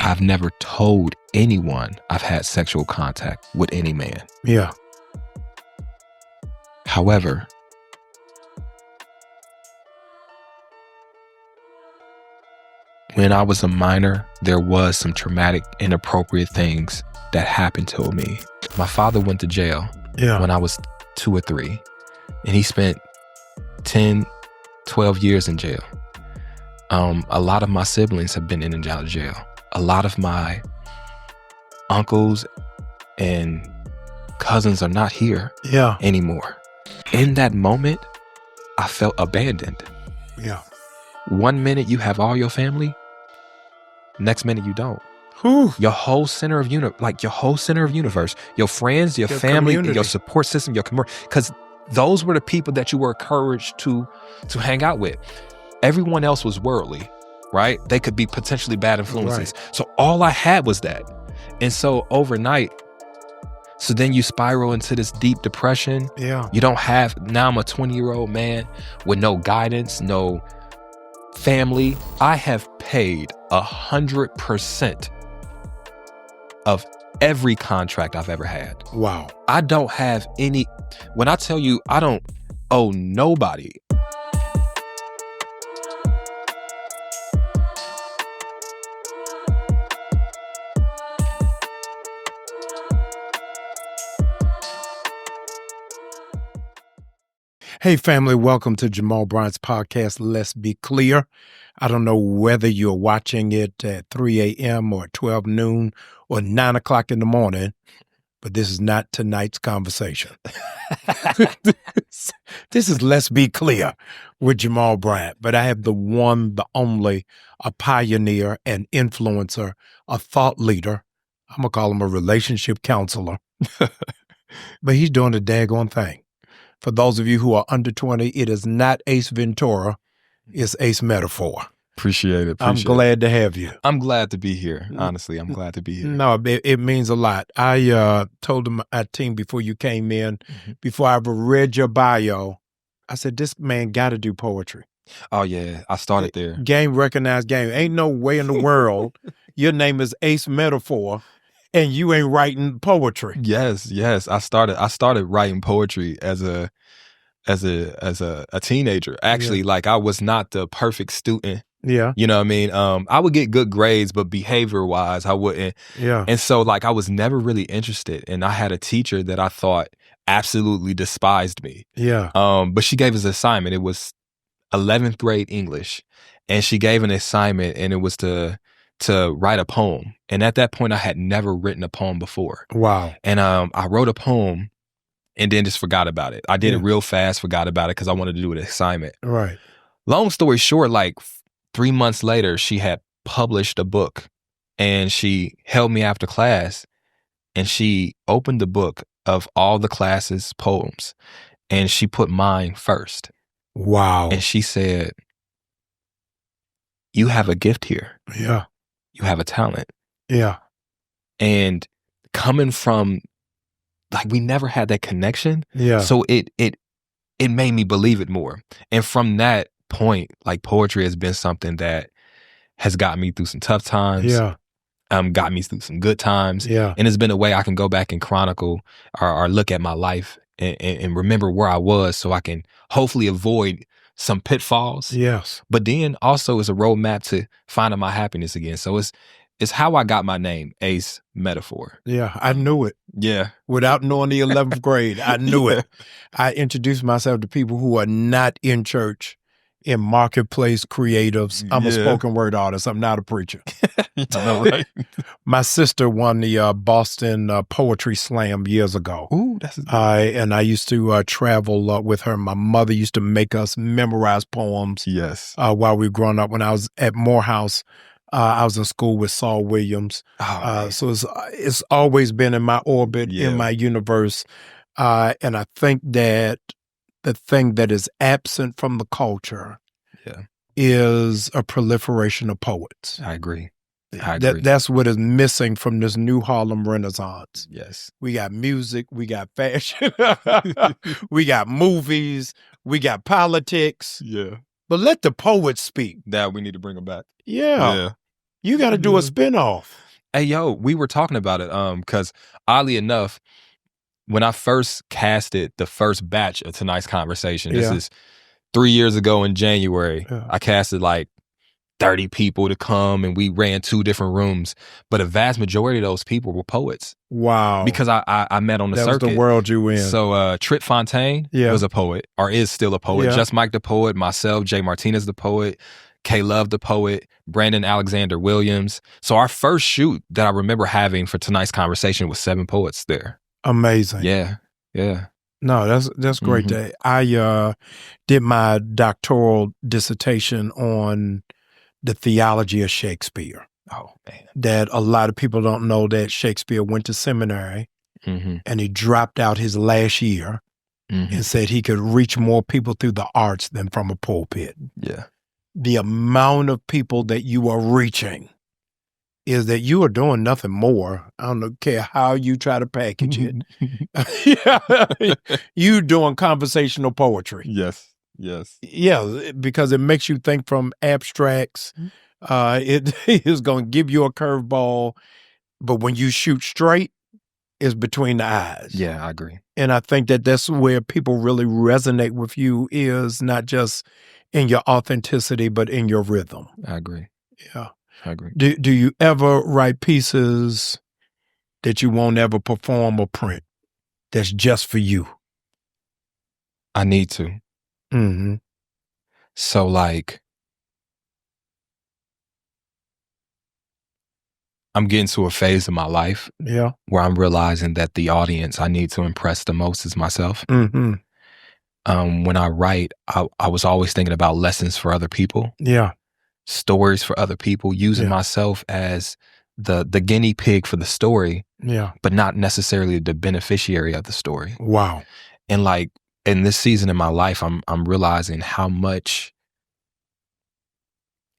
I've never told anyone I've had sexual contact with any man. Yeah. However, when I was a minor, there was some traumatic, inappropriate things that happened to me. My father went to jail when I was 2 or 3, and he spent 10, 12 years in jail. A lot of my siblings have been in and out of jail. A lot of my uncles and cousins are not here anymore. In that moment, I felt abandoned. Yeah. One minute you have all your family, next minute you don't. Whew. Your whole center of universe, your friends, your family, community. your support system, your community, because those were the people that you were encouraged to hang out with. Everyone else was worldly, right? They could be potentially bad influences. Right. So all I had was that. And so overnight, so then you spiral into this deep depression. Yeah. You don't have, now I'm a 20-year-old man with no guidance, no family. I have paid 100% of every contract I've ever had. Wow. I don't have any, when I tell you I don't owe nobody. Hey, family, welcome to Jamal Bryant's podcast, Let's Be Clear. I don't know whether you're watching it at 3 a.m. or 12 noon or 9 o'clock in the morning, but this is not tonight's conversation. This is Let's Be Clear with Jamal Bryant, but I have the one, the only, a pioneer, an influencer, a thought leader. I'm going to call him a relationship counselor, but he's doing the daggone thing. For those of you who are under 20, it is not Ace Ventura, it's Ace Metaphor. Appreciate it. I'm glad to have you. I'm glad to be here. Honestly, I'm glad to be here. No, it means a lot. I told our team before you came in, before I ever read your bio, I said, this man got to do poetry. Oh, yeah. I started there. Game recognized game. Ain't no way in the world your name is Ace Metaphor and you ain't writing poetry. Yes. I started writing poetry as a teenager. Actually, like I was not the perfect student. Yeah. You know what I mean? I would get good grades, but behavior wise, I wouldn't. Yeah. And so like I was never really interested. And I had a teacher that I thought absolutely despised me. Yeah. But she gave us an assignment. It was 11th grade English. And she gave an assignment and it was to write a poem. And at that point, I had never written a poem before. Wow. And I wrote a poem and then just forgot about it. I did it real fast, forgot about it because I wanted to do an assignment. Right. Long story short, like 3 months later, she had published a book and she held me after class and she opened the book of all the class's poems and she put mine first. Wow. And she said, you have a gift here. Yeah. You have a talent. Yeah. And coming from, like, we never had that connection. Yeah. So it made me believe it more. And from that point, like, poetry has been something that has got me through some tough times. Yeah. Got me through some good times. Yeah. And it's been a way I can go back and chronicle or look at my life and remember where I was so I can hopefully avoid some pitfalls. Yes. But then also it's a roadmap to finding my happiness again. So it's how I got my name, Ace Metaphor. Yeah, I knew it. Yeah. Without knowing the 11th grade, I knew it. I introduced myself to people who are not in church, in marketplace creatives. I'm a spoken word artist. I'm not a preacher. I know, right? My sister won the Boston Poetry Slam years ago. Ooh, that's and I used to travel with her. My mother used to make us memorize poems. Yes. While we were growing up. When I was at Morehouse, I was in school with Saul Williams. So it's always been in my orbit, in my universe. And I think that the thing that is absent from the culture is a proliferation of poets. I agree. That's what is missing from this new Harlem Renaissance. Yes. We got music, we got fashion, we got movies, we got politics. Yeah. But let the poets speak. That we need to bring them back. Yeah. You got to do a spinoff. Hey, yo, we were talking about it because oddly enough, when I first casted the first batch of tonight's conversation, this is 3 years ago in January, I casted like 30 people to come and we ran 2 different rooms, but a vast majority of those people were poets. Wow. Because I met on the circuit. That was the world you in. So Trip Fontaine was a poet, or is still a poet. Just Mike the poet, myself, Jay Martinez the poet, K Love the poet, Brandon Alexander Williams. So our first shoot that I remember having for tonight's conversation was 7 poets there. Amazing. Yeah. No, that's great. I did my doctoral dissertation on the theology of Shakespeare. Oh, man. That a lot of people don't know that Shakespeare went to seminary and he dropped out his last year and said he could reach more people through the arts than from a pulpit. Yeah. The amount of people that you are reaching is that you are doing nothing more. I don't care how you try to package it. You doing conversational poetry. Yes. Yeah, because it makes you think from abstracts. It is going to give you a curveball, but when you shoot straight, it's between the eyes. Yeah, I agree. And I think that that's where people really resonate with you, is not just in your authenticity, but in your rhythm. I agree. Yeah. I agree. Do you ever write pieces that you won't ever perform or print that's just for you? I need to. Mm-hmm. So like, I'm getting to a phase of my life where I'm realizing that the audience I need to impress the most is myself. Mm-hmm. When I write, I was always thinking about lessons for other people. Yeah. Stories for other people, using myself as the guinea pig for the story, but not necessarily the beneficiary of the story. Wow. And like in this season in my life, I'm realizing how much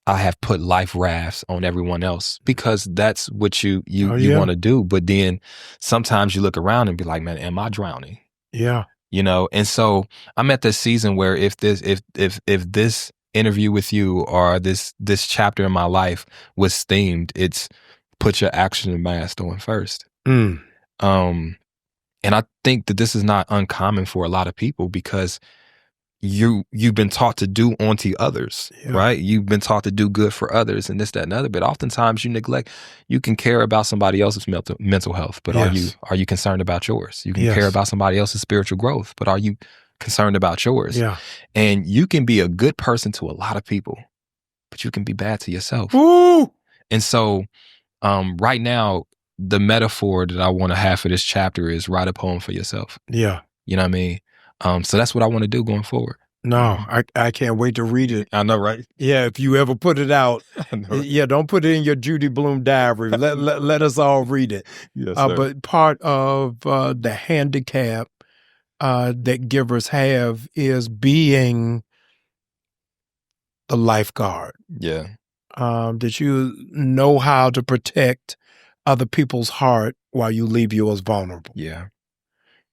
I have put life rafts on everyone else, because that's what you want to do. But then sometimes you look around and be like, man, am I drowning? Yeah. You know? And so I'm at this season where if this interview with you or this chapter in my life was themed, it's put your action mask on first. And I think that this is not uncommon for a lot of people, because you've been taught to do unto others, right? You've been taught to do good for others and this, that, and other. But oftentimes you can care about somebody else's mental health, but are you concerned about yours? You can care about somebody else's spiritual growth, but are you concerned about yours? Yeah. And you can be a good person to a lot of people, but you can be bad to yourself. Woo! And so right now, the metaphor that I want to have for this chapter is write a poem for yourself. Yeah. You know what I mean? So that's what I want to do going forward. No, I can't wait to read it. I know, right? Yeah, if you ever put it out, don't put it in your Judy Blume diary. Let us all read it. Yes, sir. But part of the handicap that givers have is being the lifeguard. Yeah. That you know how to protect other people's heart while you leave yours vulnerable. Yeah.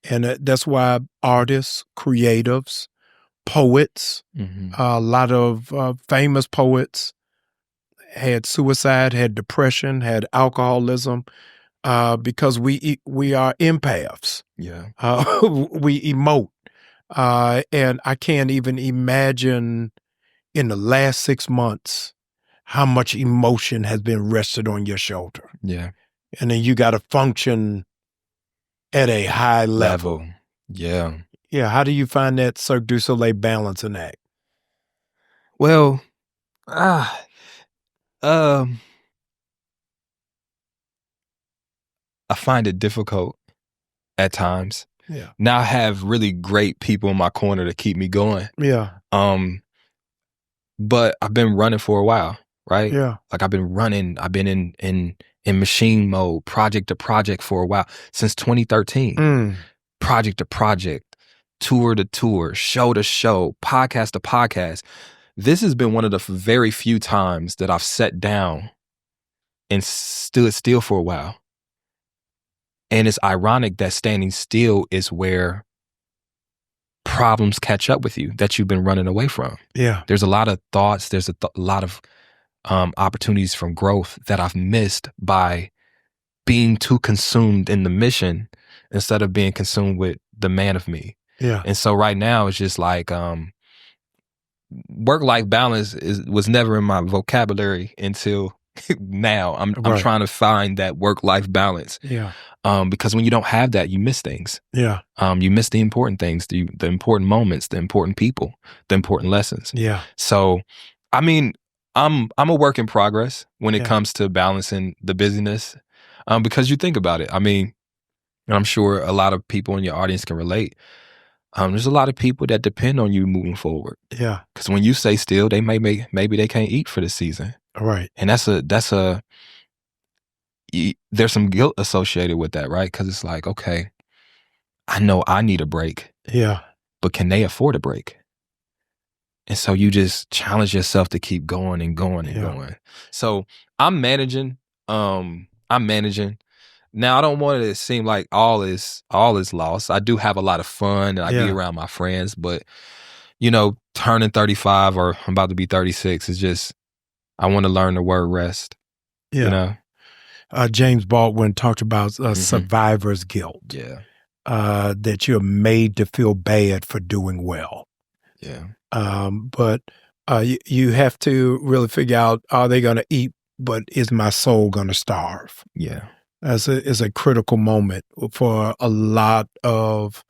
And that's why artists, creatives, poets, a lot of famous poets had suicide, had depression, had alcoholism, because we are empaths. Yeah. We emote. And I can't even imagine in the last 6 months how much emotion has been rested on your shoulder. Yeah. And then you got to function at a high level. Yeah. Yeah. How do you find that Cirque du Soleil balancing act? Well, I find it difficult at times. Yeah. Now I have really great people in my corner to keep me going. Yeah. But I've been running for a while, right? Yeah. Like I've been running. I've been in machine mode, project to project for a while, since 2013. Project to project, tour to tour, show to show, podcast to podcast. This has been one of the very few times that I've sat down and stood still for a while. And it's ironic that standing still is where problems catch up with you that you've been running away from. Yeah. There's a lot of thoughts. There's a lot of opportunities from growth that I've missed by being too consumed in the mission instead of being consumed with the man of me. Yeah. And so right now it's just like work-life balance was never in my vocabulary until now. I'm trying to find that work-life balance. Yeah. Because when you don't have that, you miss things. Yeah. You miss the important things, the important moments, the important people, the important lessons. Yeah. So, I mean, I'm a work in progress when it comes to balancing the busyness. Because you think about it. I mean, and I'm sure a lot of people in your audience can relate. There's a lot of people that depend on you moving forward. Yeah. Because when you stay still, they maybe they can't eat for the season. Right. And there's some guilt associated with that, right? Because it's like, okay, I know I need a break. Yeah. But can they afford a break? And so you just challenge yourself to keep going and going and going. So I'm managing. Now I don't want it to seem like all is lost. I do have a lot of fun and I be around my friends, but turning 35 or I'm about to be 36 is just, I want to learn the word rest. Yeah. James Baldwin talked about survivor's guilt. Yeah. That you're made to feel bad for doing well. Yeah. But you have to really figure out, are they going to eat, but is my soul going to starve? Yeah. It's a critical moment for a lot of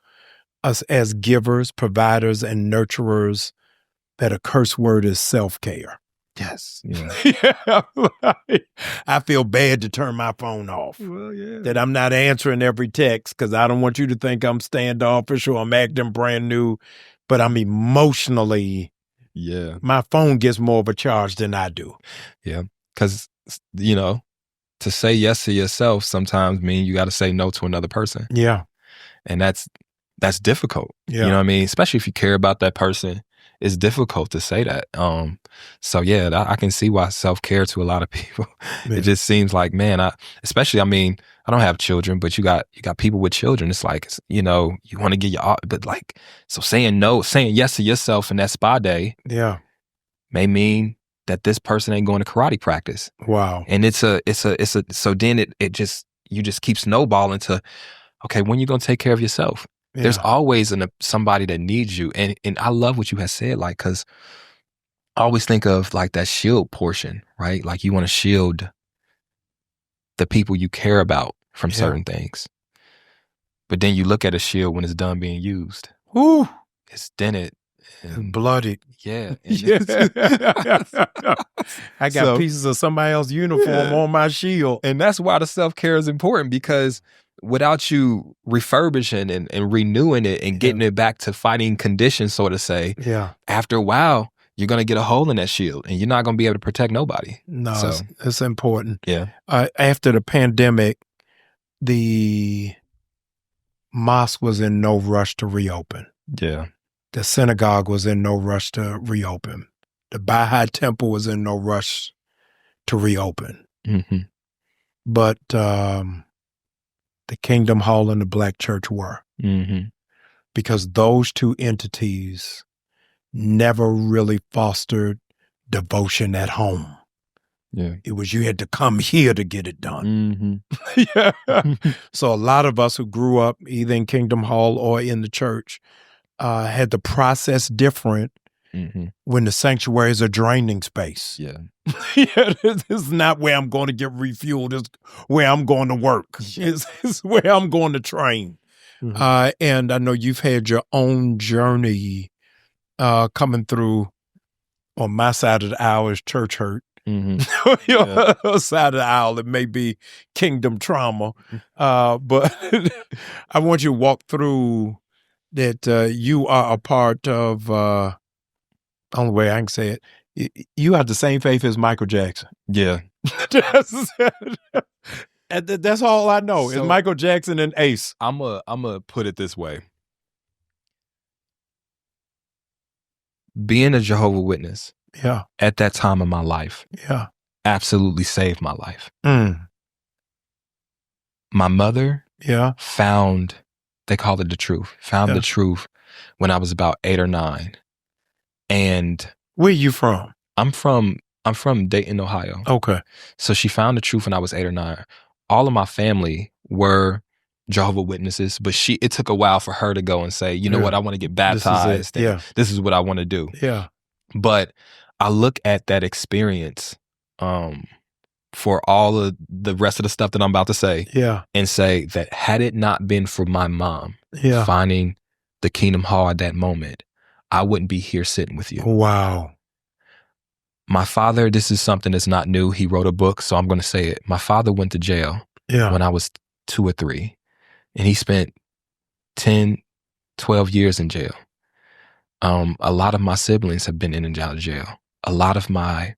us as givers, providers, and nurturers, that a curse word is self-care. Yes. Yeah. I feel bad to turn my phone off. Well, yeah. That I'm not answering every text because I don't want you to think I'm standoffish or I'm acting brand new, but I'm emotionally, my phone gets more of a charge than I do. Yeah. Because, to say yes to yourself sometimes means you got to say no to another person. Yeah. And that's difficult. Yeah. You know what I mean? Especially if you care about that person, it's difficult to say that. So yeah, I can see why self-care to a lot of people. It just seems like, man, I don't have children, but you got people with children. It's like, you want to get but like, so saying yes to yourself in that spa day may mean that this person ain't going to karate practice. Wow. And so then you just keep snowballing to, okay, when you going to take care of yourself? Yeah. There's always somebody that needs you. And I love what you had said, like, cause I always think of like that shield portion, right? Like you want to shield the people you care about from certain things. But then you look at a shield when it's done being used. Ooh. It's dented. And bloodied. Yeah. I got pieces of somebody else's uniform on my shield. And that's why the self-care is important, because without you refurbishing and renewing it and getting it back to fighting conditions, so to say, after a while, you're going to get a hole in that shield and you're not going to be able to protect nobody. No, it's important. Yeah. After the pandemic, the mosque was in no rush to reopen. Yeah. The synagogue was in no rush to reopen. The Baha'i temple was in no rush to reopen. Mm-hmm. But the Kingdom Hall and the Black Church were. Mm-hmm. Because those two entities never really fostered devotion at home. Yeah. It was, you had to come here to get it done. Mm-hmm. So a lot of us who grew up either in Kingdom Hall or in the church had the process different when the sanctuary is a draining space. Yeah. This is not where I'm going to get refueled. It's where I'm going to work. It's where I'm going to train. Mm-hmm. And I know you've had your own journey coming through. On my side of the aisle is church hurt. Mm-hmm. Your side of the aisle, it may be kingdom trauma. But I want you to walk through that you are a part of, only way I can say it, you have the same faith as Michael Jackson. Yeah. That's all I know is Michael Jackson and Ace. I'm a put it this way. Being a Jehovah Witness at that time of my life absolutely saved my life. My mother found, they call it the truth, the truth when I was about 8 or 9. And where you from? I'm from I'm from Dayton, Ohio. Okay. So she found the truth when I was 8 or 9. All of my family were Jehovah Witnesses, but it took a while for her to go and say, you know what, I want to get baptized. This is what I want to do. Yeah. But I look at that experience for all of the rest of the stuff that I'm about to say and say that had it not been for my mom finding the Kingdom Hall at that moment, I wouldn't be here sitting with you. Wow. My father, this is something that's not new. He wrote a book, so I'm going to say it. My father went to jail when I was 2 or 3, and he spent 10, 12 years in jail. A lot of my siblings have been in and out of jail. A lot of my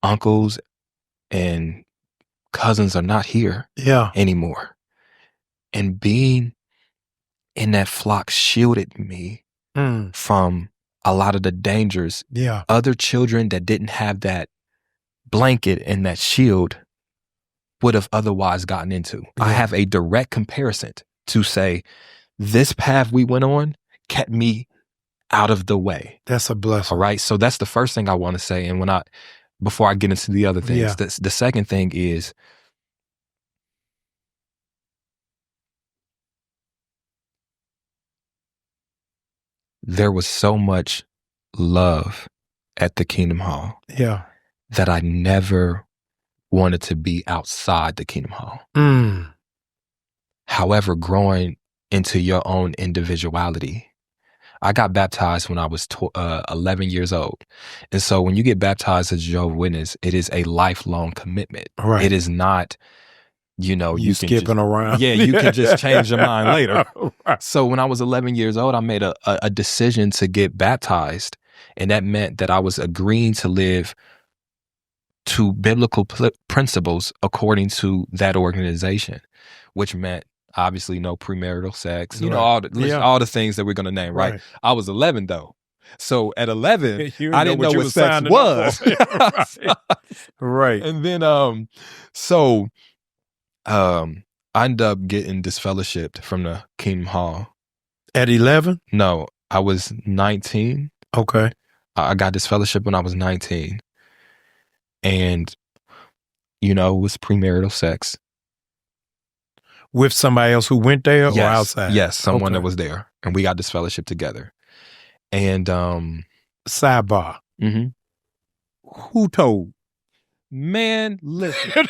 uncles and cousins are not here anymore. And being in that flock shielded me from a lot of the dangers other children that didn't have that blanket and that shield would have otherwise gotten into. I have a direct comparison to say this path we went on kept me out of the way. That's a blessing. All right. So that's the first thing I want to say. And before I get into the other things, the second thing is there was so much love at the Kingdom Hall that I never wanted to be outside the Kingdom Hall. However, growing into your own individuality, I got baptized when I was 11 years old. And so when you get baptized as a Jehovah's Witness, it is a lifelong commitment. Right. It is not, you can skipping around. Yeah, you can just change your mind later. Right. So when I was 11 years old, I made a decision to get baptized. And that meant that I was agreeing to live to biblical principles according to that organization, which meant obviously no premarital sex, all the things that we're going to name, right? I was 11 though. So at 11, I didn't know what sex was. Right. And then, I ended up getting disfellowshipped from the Kingdom Hall. At 11? No, I was 19. Okay. I got disfellowshipped when I was 19. And, it was premarital sex. With somebody else who went there or outside? Yes, someone that was there. And we got disfellowshipped together. And sidebar. Who told? Man, listen.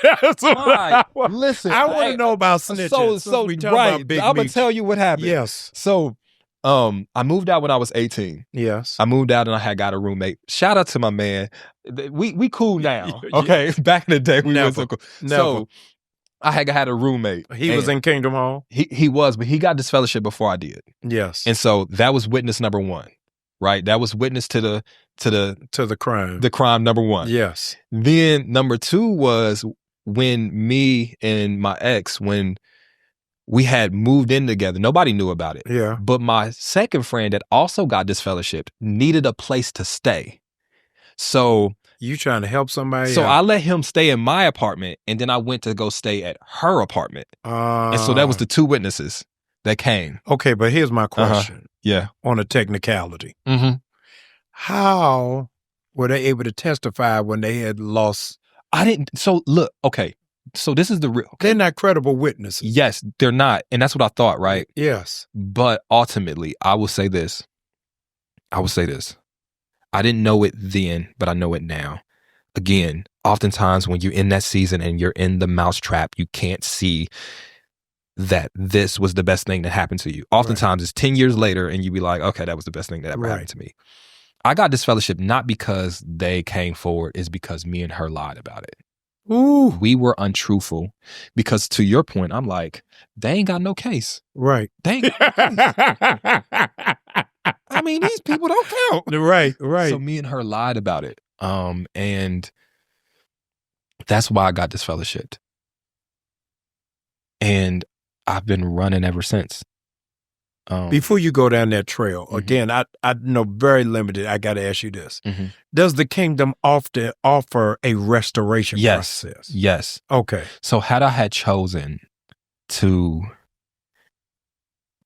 Listen. I want to know about snitching. So right. I'm going to tell you what happened. Yes. So I moved out when I was 18. Yes. I moved out and I had got a roommate. Shout out to my man. We cool now. Okay. Back in the day, we were so cool. So I had a roommate. He was in Kingdom Hall? He was, but he got disfellowship before I did. Yes. And so that was witness number 1. Right? That was witness to the crime. The crime number 1. Yes. Then number 2 was when me and my ex, when we had moved in together, nobody knew about it. Yeah. But my second friend that also got disfellowshipped needed a place to stay. So you trying to help somebody? So I let him stay in my apartment, and then I went to go stay at her apartment. And so that was the 2 witnesses that came. Okay, but here's my question. Yeah. On a technicality. How were they able to testify when they had lost? So look, okay. So this is the real. Okay. They're not credible witnesses. Yes, they're not. And that's what I thought, right? Yes. But ultimately, I will say this. I didn't know it then, but I know it now. Again, oftentimes when you're in that season and you're in the mousetrap, you can't see that this was the best thing that happened to you. Oftentimes it's 10 years later and you be like, okay, that was the best thing that ever happened to me. I got disfellowship not because they came forward, it's because me and her lied about it. Ooh. We were untruthful because to your point, I'm like, they ain't got no case. Right. They ain't got no case. I mean, these people don't count. Right. So me and her lied about it. And that's why I got disfellowshipped. And I've been running ever since. Before you go down that trail, again, I know very limited. I got to ask you this. Does the kingdom often offer a restoration process? Yes. Okay. So had I had chosen to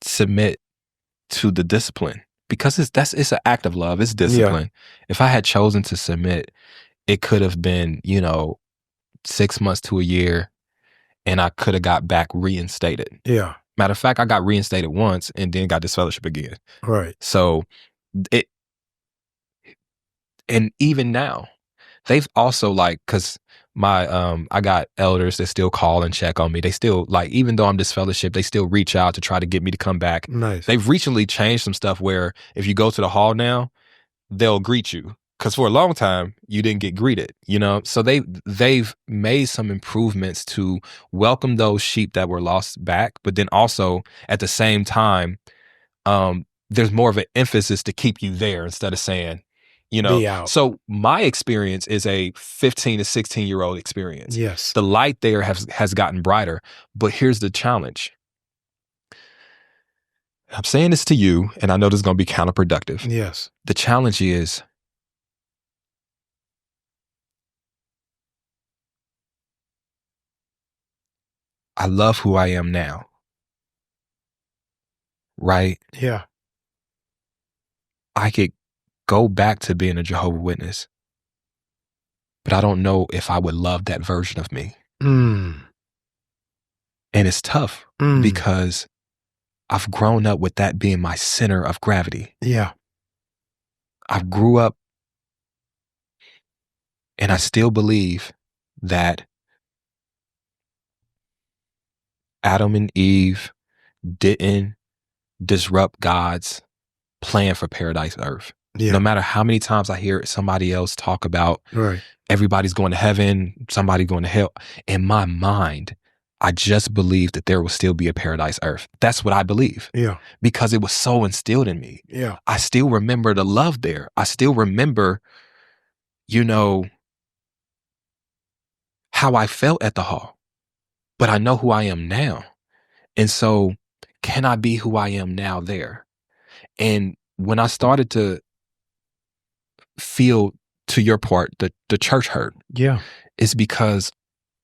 submit to the discipline, because it's an act of love, it's discipline. If I had chosen to submit, it could have been, 6 months to a year, and I could have got back reinstated. Yeah. Matter of fact, I got reinstated once and then got disfellowshipped again. Right. So and even now, they've also because I got elders that still call and check on me. They still even though I'm disfellowshipped, they still reach out to try to get me to come back. Nice. They've recently changed some stuff where if you go to the hall now, they'll greet you. Because for a long time, you didn't get greeted, So they've made some improvements to welcome those sheep that were lost back. But then also at the same time, there's more of an emphasis to keep you there instead of saying, Be out. So my experience is a 15 to 16-year-old experience. Yes. The light there has gotten brighter. But here's the challenge. I'm saying this to you, and I know this is going to be counterproductive. Yes. The challenge is, I love who I am now. Right? Yeah. I could go back to being a Jehovah Witness, but I don't know if I would love that version of me. Mm. And it's tough because I've grown up with that being my center of gravity. Yeah. I grew up and I still believe that Adam and Eve didn't disrupt God's plan for paradise earth. Yeah. No matter how many times I hear somebody else talk about everybody's going to heaven, somebody going to hell, in my mind, I just believe that there will still be a paradise earth. That's what I believe. Yeah. Because it was so instilled in me. Yeah. I still remember the love there. I still remember, how I felt at the hall. But I know who I am now. And so, can I be who I am now there? And when I started to feel, to your part, the church hurt, it's because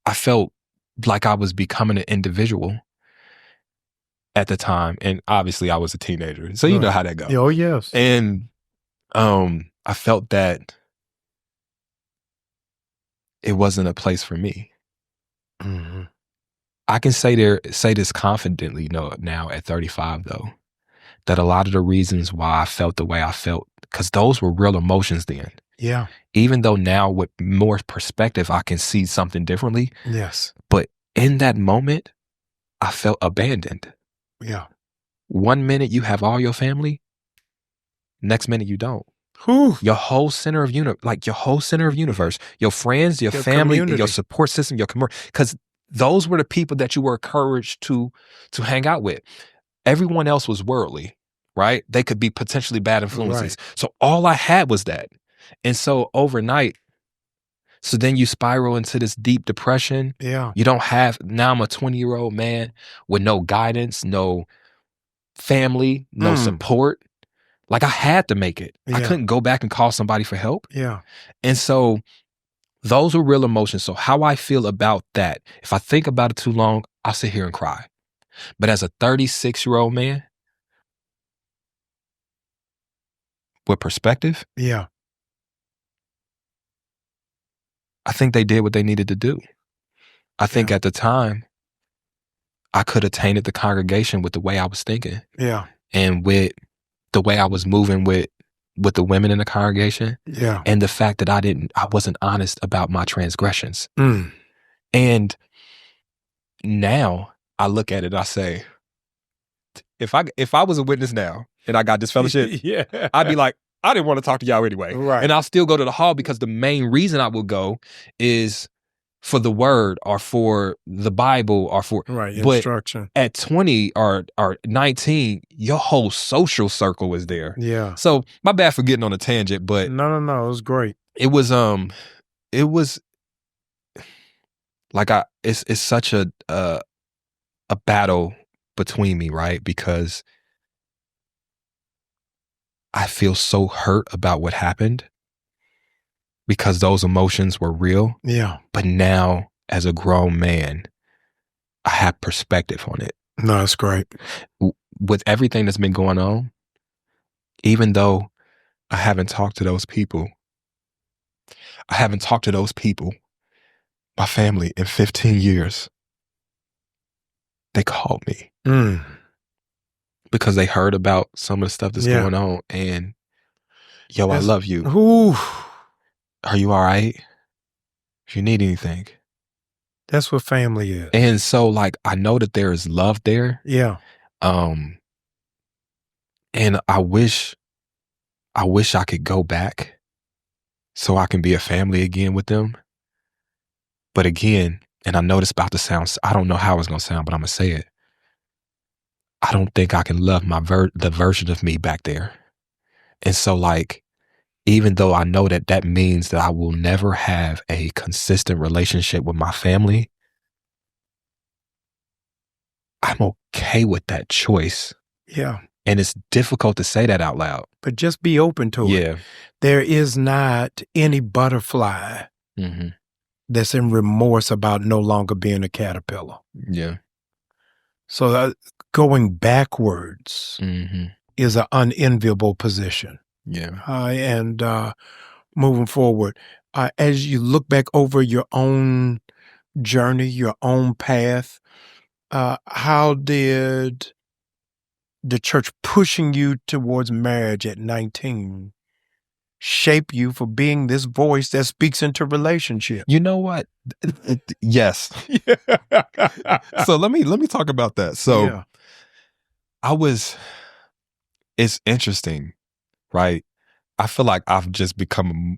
I felt like I was becoming an individual at the time. And obviously I was a teenager. So you know how that goes. Oh, yes. And I felt that it wasn't a place for me. Mm-hmm. I can say this confidently now at 35 though, that a lot of the reasons why I felt the way I felt, because those were real emotions then. Yeah. Even though now with more perspective, I can see something differently. Yes. But in that moment, I felt abandoned. Yeah. 1 minute you have all your family, next minute you don't. Whew. Your whole center of universe, your friends, your family, community. your support system, your community, because those were the people that you were encouraged to hang out with. Everyone else was worldly, right? They could be potentially bad influences. Right. So all I had was that. And so overnight, so then you spiral into this deep depression. Yeah. You don't have, now I'm a 20-year-old man with no guidance, no family, no support. Like I had to make it. Yeah. I couldn't go back and call somebody for help. Yeah. And so those were real emotions. So how I feel about that, if I think about it too long, I'll sit here and cry. But as a 36-year-old man with perspective, yeah, I think they did what they needed to do. I think at the time, I could have tainted the congregation with the way I was thinking. Yeah. And with the way I was moving with the women in the congregation. Yeah. And the fact that I wasn't honest about my transgressions. Mm. And now I look at it, I say, if I was a witness now and I got disfellowshipped, yeah, I'd be like, I didn't want to talk to y'all anyway. Right. And I'll still go to the hall because the main reason I will go is for the word or for the Bible or for instruction. But at 20 or 19, your whole social circle is there. Yeah. So my bad for getting on a tangent, but no, it was great. It was like it's such a battle between me, right? Because I feel so hurt about what happened because those emotions were real. Yeah. But now as a grown man, I have perspective on it. No, it's great. With everything that's been going on, even though I haven't talked to those people, I haven't talked to those people, my family, in 15 years. They called me because they heard about some of the stuff that's going on. And I love you. Ooh. Are you all right? If you need anything. That's what family is. And so like, I know that there is love there. Yeah. And I wish I could go back so I can be a family again with them. But again, and I know this about to sound, I don't know how it's going to sound, but I'm going to say it. I don't think I can love the version of me back there. And so like, even though I know that that means that I will never have a consistent relationship with my family, I'm okay with that choice. Yeah. And it's difficult to say that out loud. But just be open to it. There is not any butterfly that's in remorse about no longer being a caterpillar. Yeah. So going backwards is an unenviable position. Yeah. And moving forward, as you look back over your own journey, your own path, how did the church pushing you towards marriage at 19 shape you for being this voice that speaks into relationship? You know what? Yes. So let me talk about that. So it's interesting, right? I feel like I've just become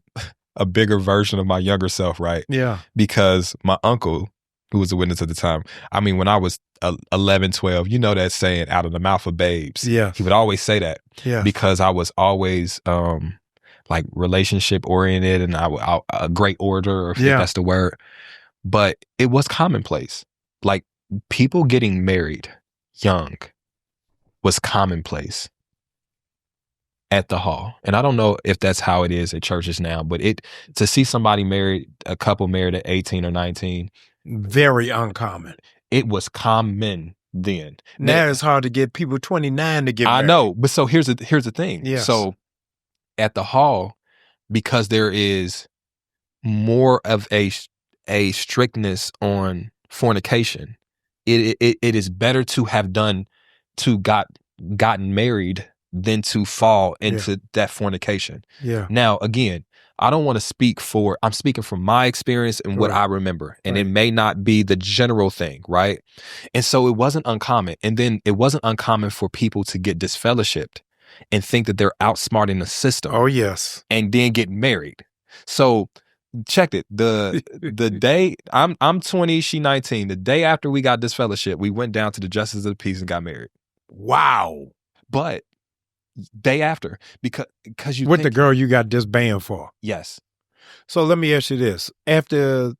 a bigger version of my younger self, right? Yeah. Because my uncle, who was a witness at the time, I mean, when I was 11, 12, you know that saying, out of the mouth of babes. Yeah. He would always say that. Yeah. Because I was always like relationship oriented and I a great orator, if that's the word. But it was commonplace. Like people getting married young was commonplace at the hall. And I don't know if that's how it is at churches now, but to see somebody married, a couple married at 18 or 19. Very uncommon. It was common then. Now it's hard to get people 29 to get married. I know, but so here's the thing. Yes. So at the hall, because there is more of a strictness on fornication, it is better to have gotten married than to fall into that fornication. Yeah. Now, again, I don't want to speak I'm speaking from my experience and what I remember. And it may not be the general thing, right? And so it wasn't uncommon. And then it wasn't uncommon for people to get disfellowshipped and think that they're outsmarting the system. Oh, yes. And then get married. So check it. The day I'm 20, she 19. The day after we got disfellowshipped, we went down to the Justice of the Peace and got married. Wow. But day after, because you with the girl you got disbanded for. Yes. So let me ask you this: after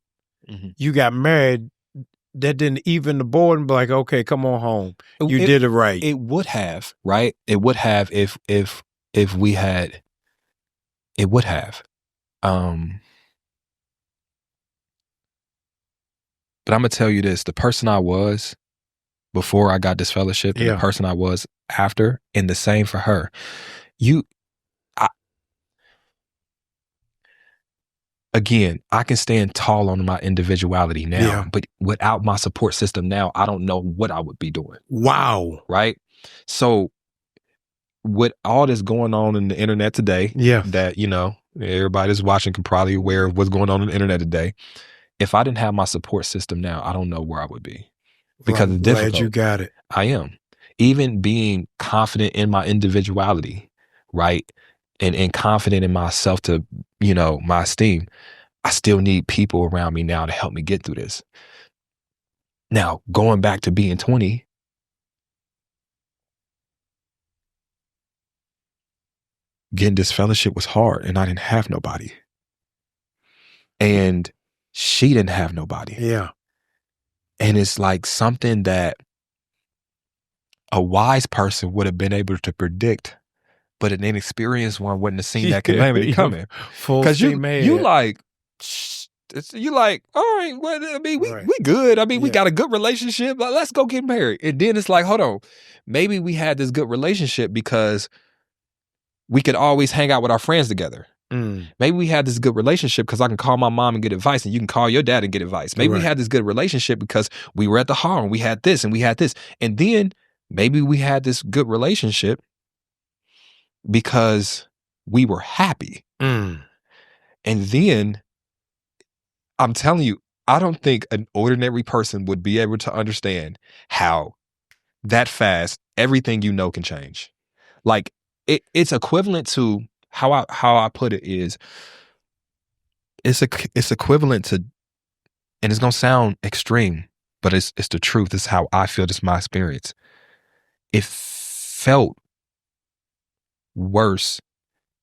you got married, that didn't even the board and be like, okay, come on home. You did it right. It would have, right? It would have if we had. It would have. But I'm gonna tell you this: the person I was before I got disfellowshipped and the person I was after, and the same for her. Again, I can stand tall on my individuality now, but without my support system now, I don't know what I would be doing. Wow. Right? So with all this going on in the internet today, that, everybody that's watching can probably aware of what's going on in the internet today. If I didn't have my support system now, I don't know where I would be. Because it's difficult. Glad you got it. I am. Even being confident in my individuality, right? And confident in myself to, my esteem, I still need people around me now to help me get through this. Now, going back to being 20, getting disfellowship was hard and I didn't have nobody. And she didn't have nobody. Yeah. And it's like something that a wise person would have been able to predict, but an inexperienced one wouldn't have seen that calamity coming. Because you like, all right, well, I mean, we good. I mean, we got a good relationship. Let's go get married. And then it's like, hold on, maybe we had this good relationship because we could always hang out with our friends together. Maybe we had this good relationship because I can call my mom and get advice, and you can call your dad and get advice. Maybe we had this good relationship because we were at the hall and we had this and we had this. And then maybe we had this good relationship because we were happy. And then I'm telling you, I don't think an ordinary person would be able to understand how that fast everything you know can change. Like it's equivalent to how I put it is it's equivalent to, and it's gonna sound extreme, but it's the truth. It's how I feel. This is my experience. It felt worse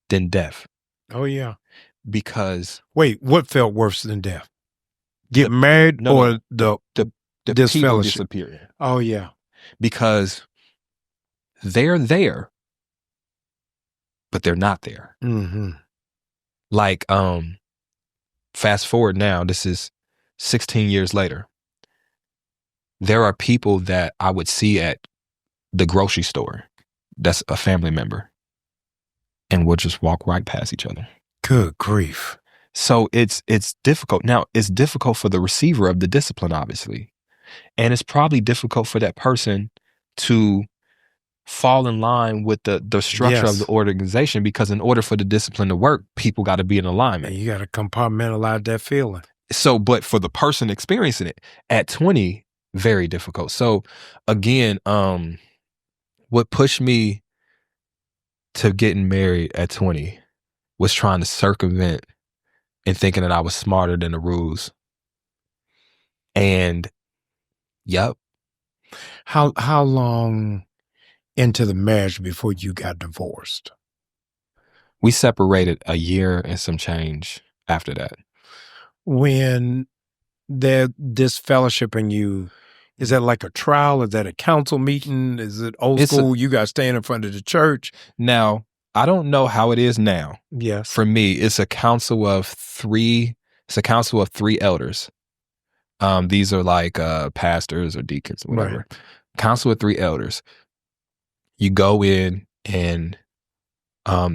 than death. Oh yeah. Because wait, what felt worse than death? Get married or the people disappearing? Oh yeah. Because they're there, but they're not there. Like, fast forward now, this is 16 years later. There are people that I would see at the grocery store that's a family member, and we'll just walk right past each other. Good grief. So it's difficult. Now, it's difficult for the receiver of the discipline, obviously. And it's probably difficult for that person to fall in line with the structure of the organization, because in order for the discipline to work, people got to be in alignment. And you got to compartmentalize that feeling. So, but for the person experiencing it at 20, very difficult. So again, what pushed me to getting married at 20 was trying to circumvent and thinking that I was smarter than the rules. And yep. How long into the marriage before you got divorced? We separated a year and some change after that. When they're disfellowshipping you, is that like a trial? Is that a council meeting? Is it old school? You guys stand in front of the church? Now, I don't know how it is now. Yes. For me, it's a council of three elders. These are like pastors or deacons or whatever. Right. Council of 3 elders. You go in and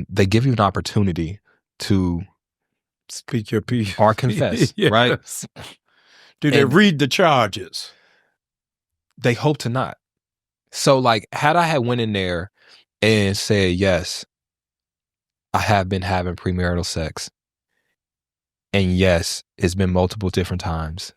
they give you an opportunity to speak your piece or confess, yes. Right? Do they read the charges? They hope to not. So like, had I had went in there and said, yes, I have been having premarital sex, and yes, it's been multiple different times,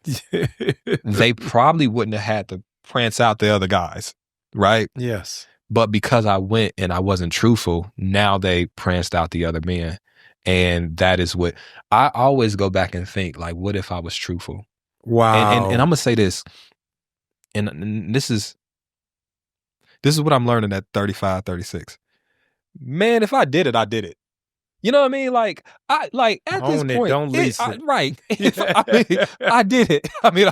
they probably wouldn't have had to prance out the other guys, right? Yes. But because I went and I wasn't truthful, now they pranced out the other men. And that is what I always go back and think, like, what if I was truthful? Wow. And I'm gonna say this, and this is what I'm learning at 35, 36. Man, if I did it, I did it. You know what I mean? Like, at this point, don't lease it. Right. I did it. I mean,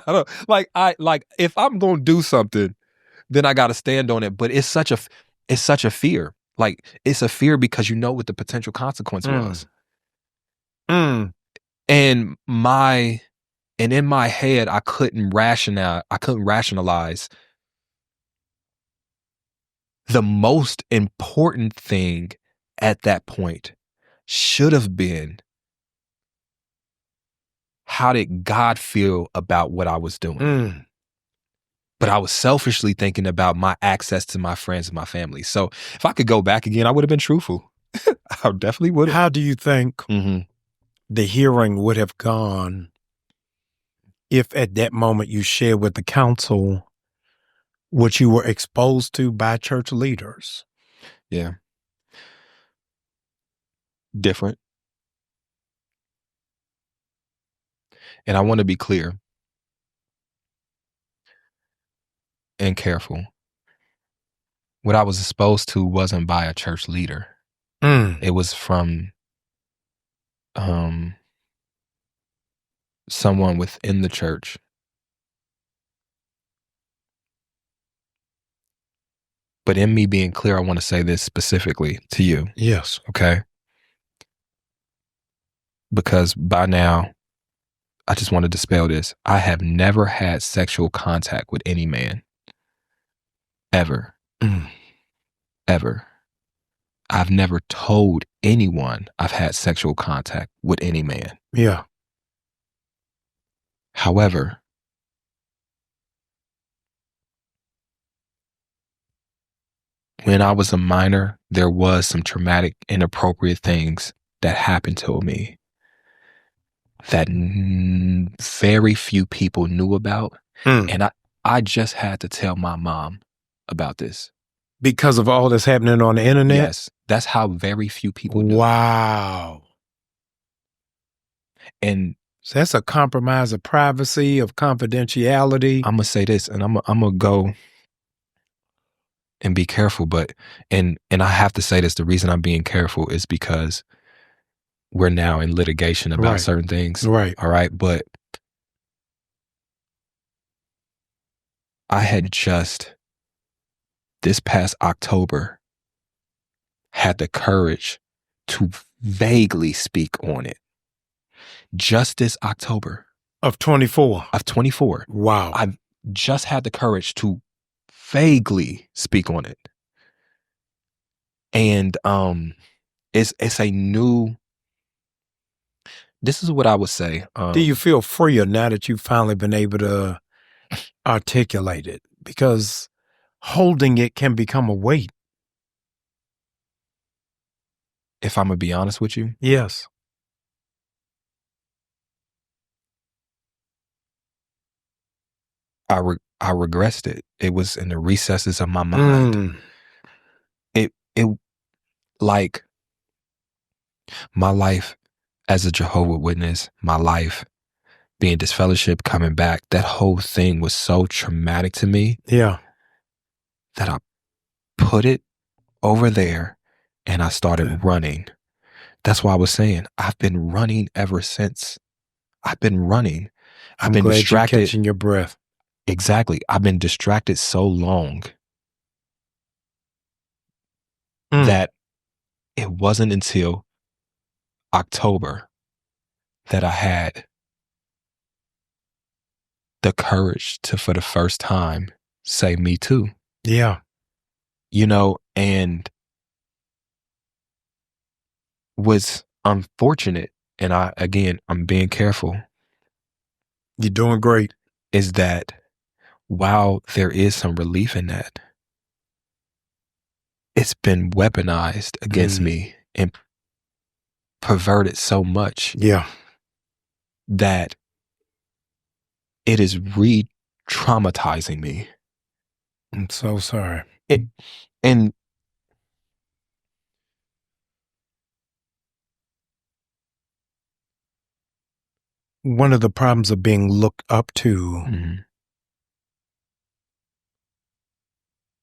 if I'm gonna do something, then I gotta stand on it. But it's such a fear. Like, it's a fear because you know what the potential consequence was. And in my head, I couldn't rationalize the most important thing at that point should have been, how did God feel about what I was doing? But I was selfishly thinking about my access to my friends and my family. So if I could go back again, I would have been truthful. I definitely would have. How do you think the hearing would have gone if at that moment you shared with the council what you were exposed to by church leaders? Yeah. Different. And I want to be clear and careful. What I was exposed to wasn't by a church leader. It was from someone within the church. But in me being clear, I want to say this specifically to you. Yes. Okay? Because by now, I just want to dispel this. I have never had sexual contact with any man. Ever. Ever. I've never told anyone I've had sexual contact with any man. Yeah. However, when I was a minor, there was some traumatic, inappropriate things that happened to me that very few people knew about. And I just had to tell my mom about this. Because of all that's happening on the internet? Yes. That's how very few people knew. Wow. And so that's a compromise of privacy, of confidentiality. I'm going to say this, and I'm going to go and be careful, but, and I have to say this, the reason I'm being careful is because we're now in litigation about certain things. Right. All right. But I had just this past October had the courage to vaguely speak on it. Just this October. Of 24? Of 24. Wow. I just had the courage to vaguely speak on it. And it's a new, this is what I would say. Do you feel freer now that you've finally been able to articulate it? Because holding it can become a weight. If I'm going to be honest with you? Yes. I regressed it. It was in the recesses of my mind. It like my life as a Jehovah Witness, my life being disfellowshipped, coming back, that whole thing was so traumatic to me. Yeah. That I put it over there and I started running. That's why I was saying I've been running ever since. I've been running. I've been glad distracted. You're catching your breath. Exactly. I've been distracted so long that it wasn't until October that I had the courage to, for the first time, say me too. Yeah. You know, and was unfortunate, and I'm being careful. You're doing great. Is that while there is some relief in that, it's been weaponized against me and perverted so much. Yeah. That it is re-traumatizing me. I'm so sorry. And one of the problems of being looked up to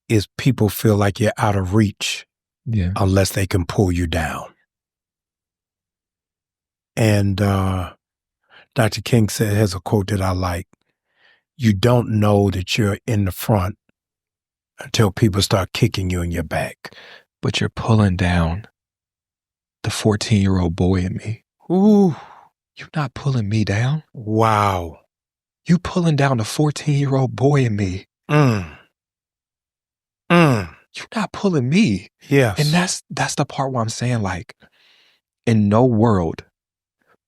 is people feel like you're out of reach unless they can pull you down. And Dr. King has a quote that I like. You don't know that you're in the front until people start kicking you in your back. But you're pulling down the 14-year-old boy in me. Ooh. You're not pulling me down. Wow. You pulling down the 14-year-old boy in me. You're not pulling me. Yes. And that's the part where I'm saying, like, in no world,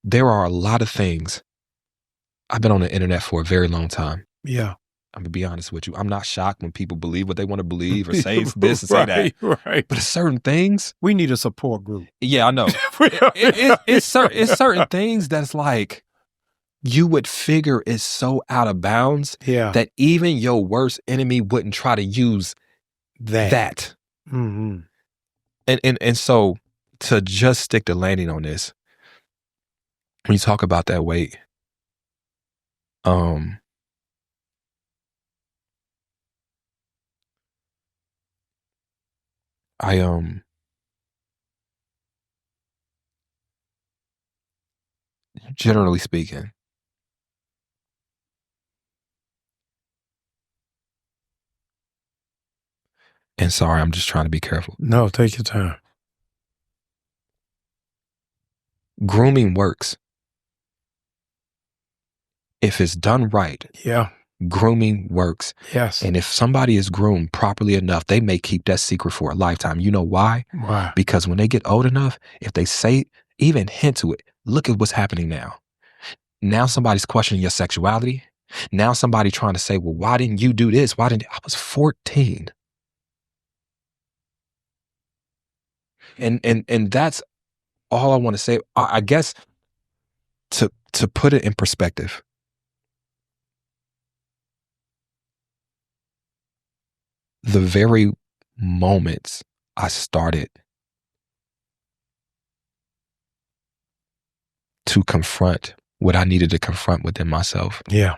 there are a lot of things. I've been on the internet for a very long time. Yeah. I'm going to be honest with you. I'm not shocked when people believe what they want to believe or say this and say that. Right. But certain things. We need a support group. Yeah, I know. It's certain things that's like, you would figure is so out of bounds that even your worst enemy wouldn't try to use that. Mm-hmm. And so to just stick the landing on this, when you talk about that weight, generally speaking, and sorry, I'm just trying to be careful. No, take your time. Grooming works if it's done right. Yeah. grooming works. Yes. And if somebody is groomed properly enough, they may keep that secret for a lifetime. You know why? Why? Because when they get old enough, if they say, even hint to it, look at what's happening now. Now somebody's questioning your sexuality. Now somebody trying to say, well, why didn't you do this? I was 14. And that's all I want to say. I guess to put it in perspective, the very moments I started to confront what I needed to confront within myself. Yeah.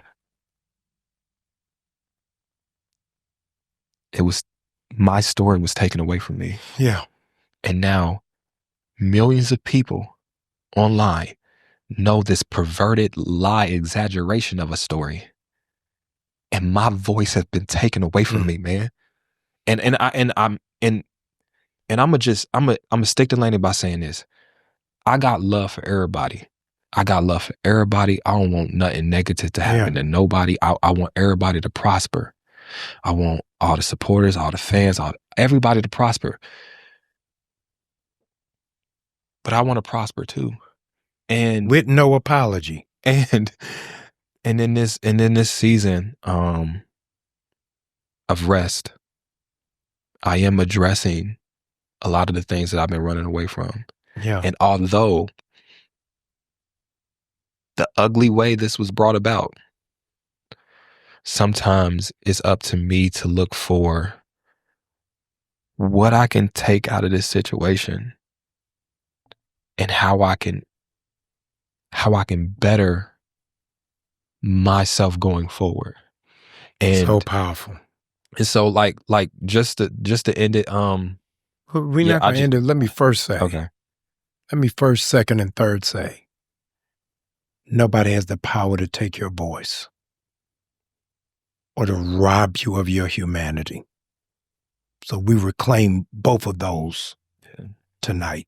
My story was taken away from me. Yeah. And now millions of people online know this perverted lie exaggeration of a story. And my voice has been taken away from me, man. And I'm gonna stick to landing by saying this. I got love for everybody. I don't want nothing negative to happen to nobody. I want everybody to prosper. I want all the supporters, all the fans, everybody to prosper. But I want to prosper too. And with no apology. And in this season of rest, I am addressing a lot of the things that I've been running away from. Yeah. And although the ugly way this was brought about, sometimes it's up to me to look for what I can take out of this situation and how I can better myself going forward. And so powerful. And so like just to end it, we're not gonna end it. Let me first say. Okay. Let me first, second, and third say. Nobody has the power to take your voice or to rob you of your humanity. So we reclaim both of those tonight.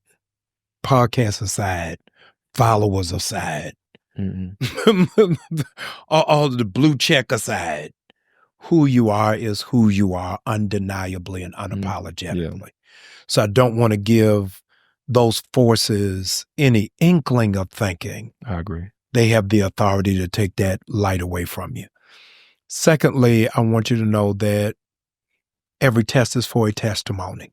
Podcast aside, followers aside, all the blue check aside, who you are is who you are undeniably and unapologetically. Yeah. So I don't want to give those forces any inkling of thinking. I agree. They have the authority to take that light away from you. Secondly, I want you to know that every test is for a testimony.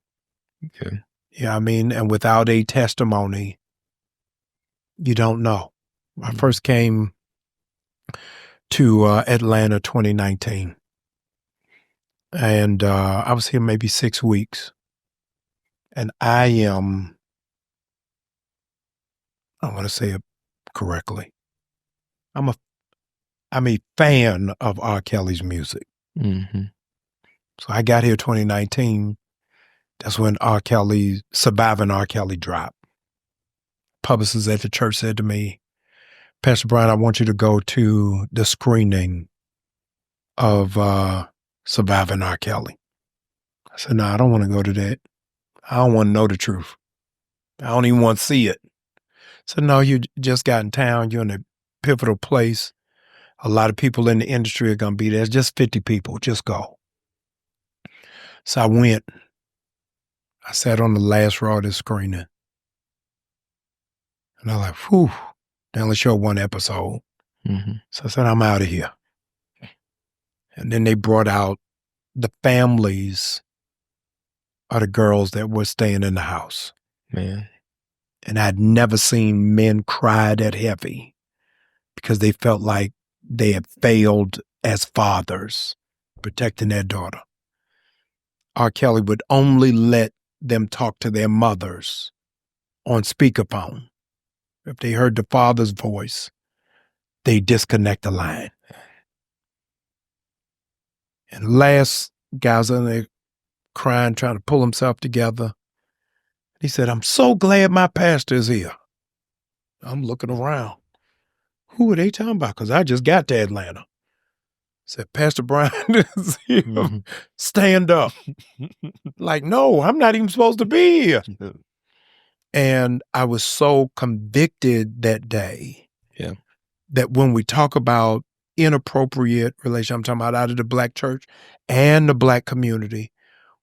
Okay. Yeah, I mean, and without a testimony, you don't know. I first came to Atlanta 2019. And I was here maybe 6 weeks. And I want to say it correctly. I'm a fan of R. Kelly's music. Mm-hmm. So I got here 2019. That's when Surviving R. Kelly dropped. Publicists at the church said to me, Pastor Bryant, I want you to go to the screening of Surviving R. Kelly. I said, no, I don't want to go to that. I don't want to know the truth. I don't even want to see it. So no, you just got in town. You're in a pivotal place. A lot of people in the industry are going to be there. It's just 50 people. Just go. So I went. I sat on the last row of the screening. And I was like, whew, they only showed one episode. Mm-hmm. So I said, I'm out of here. And then they brought out the families of the girls that were staying in the house. Man. And I'd never seen men cry that heavy because they felt like they had failed as fathers protecting their daughter. R. Kelly would only let them talk to their mothers on speakerphone. If they heard the father's voice, they disconnect the line. And last guy was in there crying, trying to pull himself together. He said, I'm so glad my pastor is here. I'm looking around. Who are they talking about? Because I just got to Atlanta. I said, Pastor Bryant is here. Mm-hmm. Stand up. Like, no, I'm not even supposed to be here. And I was so convicted that day that when we talk about inappropriate relation, I'm talking about out of the Black church and the Black community,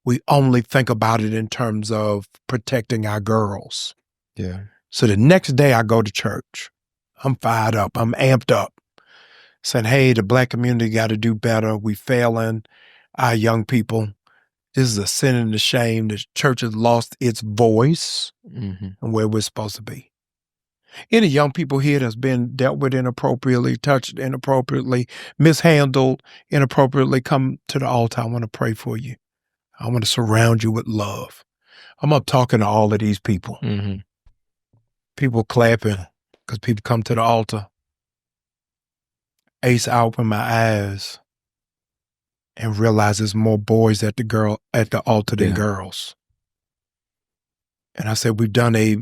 we only think about it in terms of protecting our girls. Yeah. So the next day I go to church, I'm fired up, I'm amped up, saying, hey, the Black community got to do better. We failing our young people. This is a sin and a shame. The church has lost its voice and where we're supposed to be. Any young people here that's been dealt with inappropriately, touched inappropriately, mishandled inappropriately, come to the altar. I want to pray for you. I want to surround you with love. I'm up talking to all of these people. People clapping because people come to the altar. Ace, I open my eyes and realize there's more boys at the altar than girls. And I said, we've done a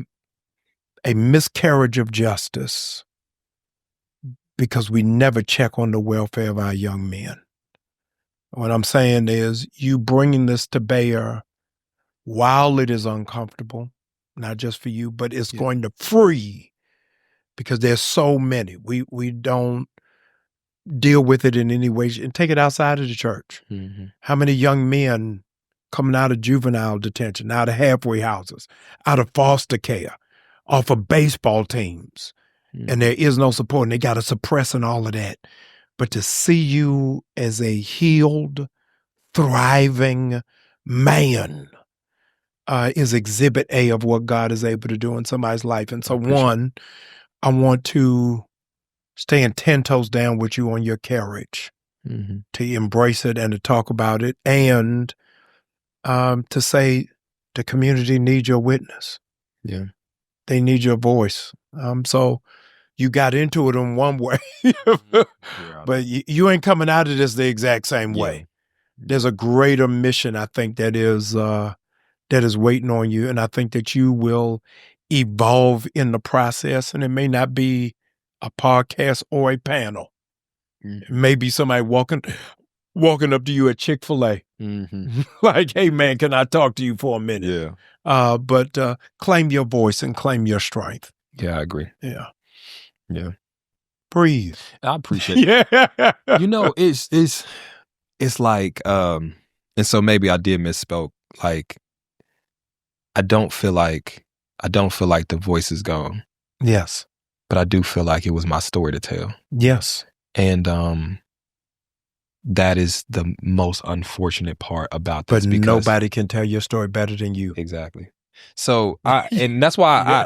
miscarriage of justice because we never check on the welfare of our young men. What I'm saying is you bringing this to bear, while it is uncomfortable, not just for you, but it's going to free, because there's so many. We don't deal with it in any way and take it outside of the church. How many young men coming out of juvenile detention, out of halfway houses, out of foster care, off of baseball teams, and there is no support, and they got to suppress and all of that. But to see you as a healed, thriving man is exhibit A of what God is able to do in somebody's life. And so one, I want to stand 10 toes down with you on your courage to embrace it and to talk about it, and to say the community needs your witness. Yeah. They need your voice. So you got into it in one way, but you ain't coming out of this the exact same way. There's a greater mission, I think, that is waiting on you. And I think that you will evolve in the process. And it may not be a podcast or a panel. It may be somebody walking up to you at Chick-fil-A. Like, hey, man, can I talk to you for a minute? Yeah. But claim your voice and claim your strength. Yeah, I agree. Yeah. Yeah. Breathe. I appreciate it. Yeah. You know, it's like, and so maybe I did misspoke. Like, I don't feel like the voice is gone. Yes. But I do feel like it was my story to tell. Yes. And that is the most unfortunate part about this. But nobody can tell your story better than you. Exactly. So and that's why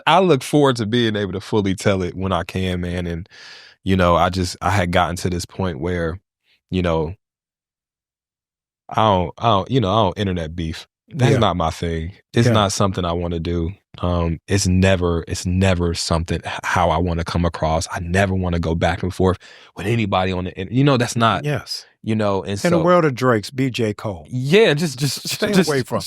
I look forward to being able to fully tell it when I can, man. And you know, I had gotten to this point where, you know, I don't internet beef. That's not my thing. It's not something I want to do. It's never something how I want to come across. I never want to go back and forth with anybody on the internet. You know, that's not. Yes. You know, and in the world of Drake's, B.J. Cole. Yeah, just stay away from.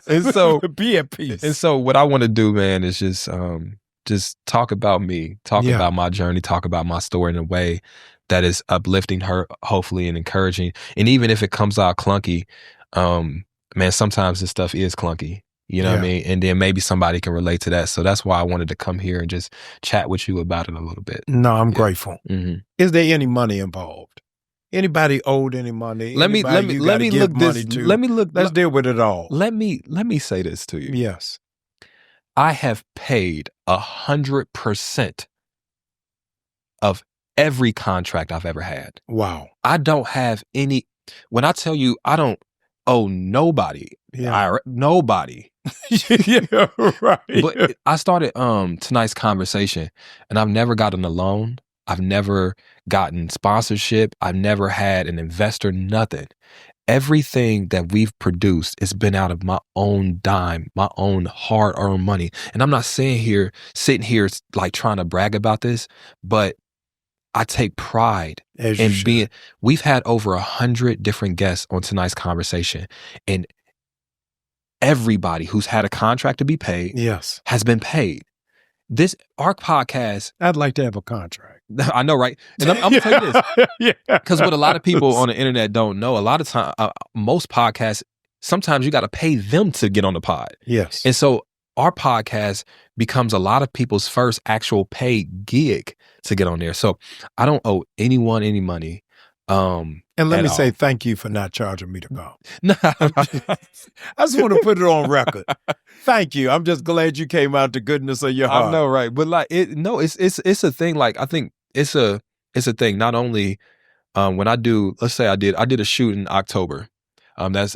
And so be at peace. And so what I want to do, man, is just talk about me, talk about my journey, talk about my story in a way that is uplifting her, hopefully, and encouraging. And even if it comes out clunky, man, sometimes this stuff is clunky. You know what I mean? And then maybe somebody can relate to that. So that's why I wanted to come here and just chat with you about it a little bit. No, I'm grateful. Is there any money involved? Anybody owed any money? Let me look this. Let's deal with it all. Let me say this to you. Yes. I have paid 100% of every contract I've ever had. Wow. I don't have any. When I tell you I don't owe nobody, nobody. Yeah, right. But I started tonight's conversation, and I've never gotten a loan. I've never gotten sponsorship. I've never had an investor, nothing. Everything that we've produced has been out of my own dime, my own hard-earned money. And I'm not sitting here like trying to brag about this, but I take pride in being. We've had over 100 different guests on tonight's conversation, and everybody who's had a contract to be paid has been paid. Our podcast. I'd like to have a contract. I know, right? And I'm gonna tell you this, because what a lot of people on the internet don't know, a lot of time, most podcasts, sometimes you got to pay them to get on the pod. Yes. And so our podcast becomes a lot of people's first actual paid gig to get on there. So I don't owe anyone any money. And let me say thank you for not charging me to go. No. I just want to put it on record. Thank you. I'm just glad you came out the goodness of your heart. I know, right? But like, it's a thing. Like, I think it's a thing. Not only when I do, let's say I did a shoot in October. And I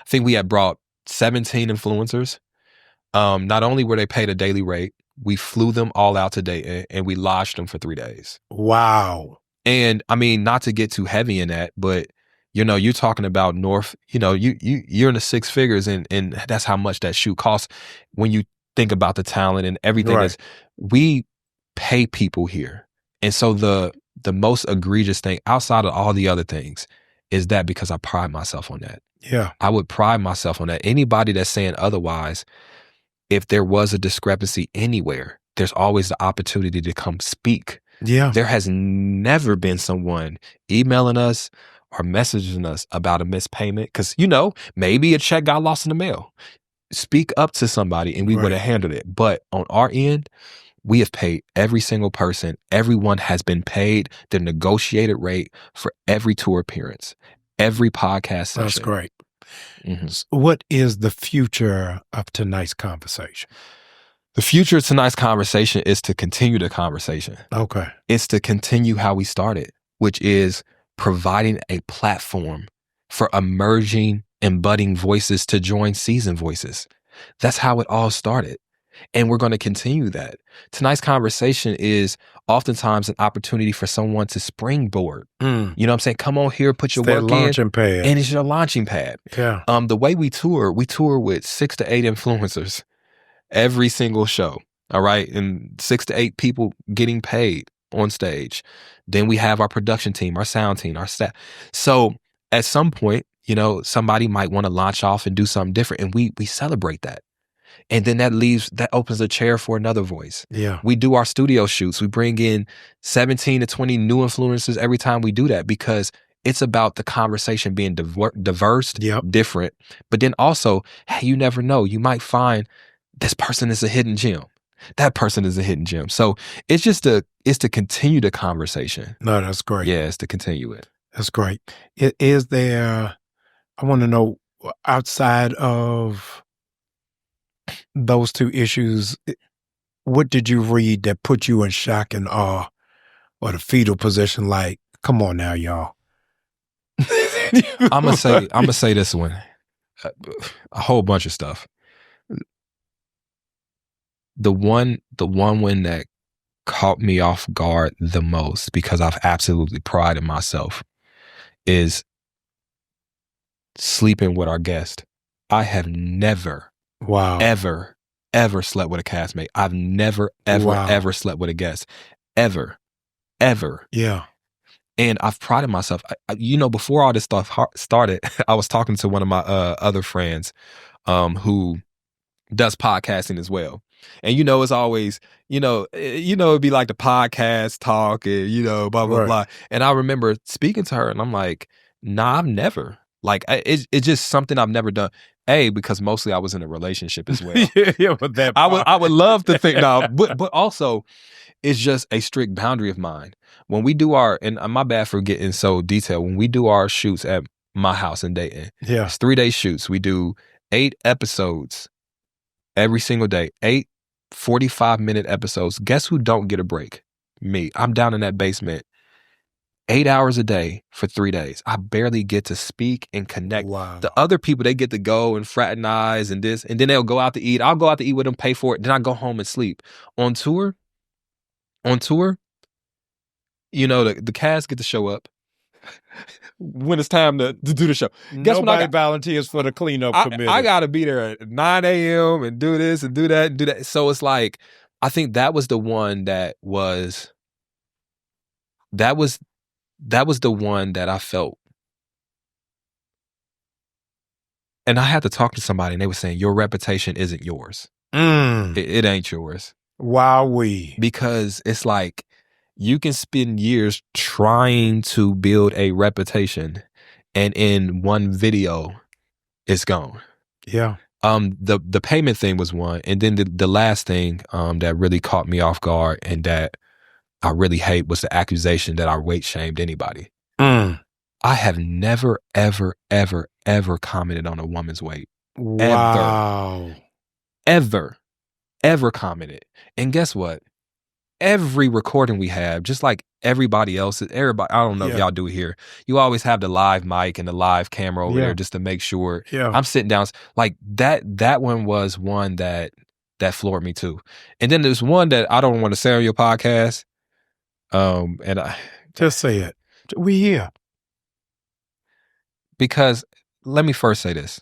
think we had brought 17 influencers. Not only were they paid a daily rate, we flew them all out to Dayton and we lodged them for 3 days. Wow. And I mean, not to get too heavy in that, but you're talking about North, you're in the 6 figures and that's how much that shoot costs when you think about the talent and everything. Right. We pay people here. And so the most egregious thing outside of all the other things is that, because I pride myself on that. Yeah. I would pride myself on that. Anybody that's saying otherwise, if there was a discrepancy anywhere, there's always the opportunity to come speak. Yeah. There has never been someone emailing us or messaging us about a missed payment because, maybe a check got lost in the mail. Speak up to somebody and we would have handled it. But on our end, we have paid every single person. Everyone has been paid the negotiated rate for every tour appearance, every podcast session. That's great. Mm-hmm. So what is the future of tonight's conversation? The future of tonight's conversation is to continue the conversation. Okay. It's to continue how we started, which is providing a platform for emerging and budding voices to join seasoned voices. That's how it all started. And we're going to continue that. Tonight's conversation is oftentimes an opportunity for someone to springboard. You know what I'm saying? Come on here, put your work launching pad. And it's your launching pad. Yeah. The way we tour with 6 to 8 influencers every single show. All right. And 6 to 8 people getting paid on stage. Then we have our production team, our sound team, our staff. So at some point, somebody might want to launch off and do something different. And we celebrate that. And then that opens a chair for another voice. Yeah. We do our studio shoots. We bring in 17 to 20 new influencers every time we do that, because it's about the conversation being diverse, different. But then also, hey, you never know. You might find this person is a hidden gem. That person is a hidden gem. So it's to continue the conversation. No, that's great. Yeah, it's to continue it. That's great. Is there, I want to know, outside of those 2 issues, what did you read that put you in shock and awe or the fetal position? Like, come on now, y'all. I'm gonna say this one, a whole bunch of stuff. The one that caught me off guard the most, because I've absolutely prided myself, is sleeping with our guest. I have never, ever slept with a castmate. I've never, ever slept with a guest. Ever. Yeah. And I've prided myself. Before all this stuff started, I was talking to one of my other friends who does podcasting as well. And it's always, it'd be like the podcast talk and, blah, blah, blah. And I remember speaking to her and I'm like, nah, I've never. Like, it's just something I've never done. Because mostly I was in a relationship as well. But that I would love to think now, but also it's just a strict boundary of mine. When we do and my bad for getting so detailed, when we do our shoots at my house in Dayton, it's 3-day shoots. We do 8 episodes every single day, 8 45-minute episodes. Guess who don't get a break? Me. I'm down in that basement 8 hours a day for 3 days. I barely get to speak and connect. Wow. The other people, they get to go and fraternize and this, and then they'll go out to eat. I'll go out to eat with them, pay for it. Then I go home and sleep. On tour, the cast get to show up when it's time to do the show. Guess Nobody volunteers for the cleanup committee. I got to be there at 9 a.m. and do this and do that and do that. So it's like, I think that was the one that was the one that I felt. And I had to talk to somebody and they were saying, your reputation isn't yours. It ain't yours. Wowee. Because it's like, you can spend years trying to build a reputation and in one video, it's gone. Yeah. The payment thing was one. And then the last thing that really caught me off guard and that I really hate was the accusation that I weight shamed anybody. Mm. I have never, ever, ever, ever commented on a woman's weight. Wow. Ever commented. And guess what? Every recording we have, just like everybody else, I don't know if y'all do it here. You always have the live mic and the live camera over there just to make sure. I'm sitting down. Like that one was one that floored me too. And then there's one that I don't want to say on your podcast. And I just say it. We here. Because let me first say this.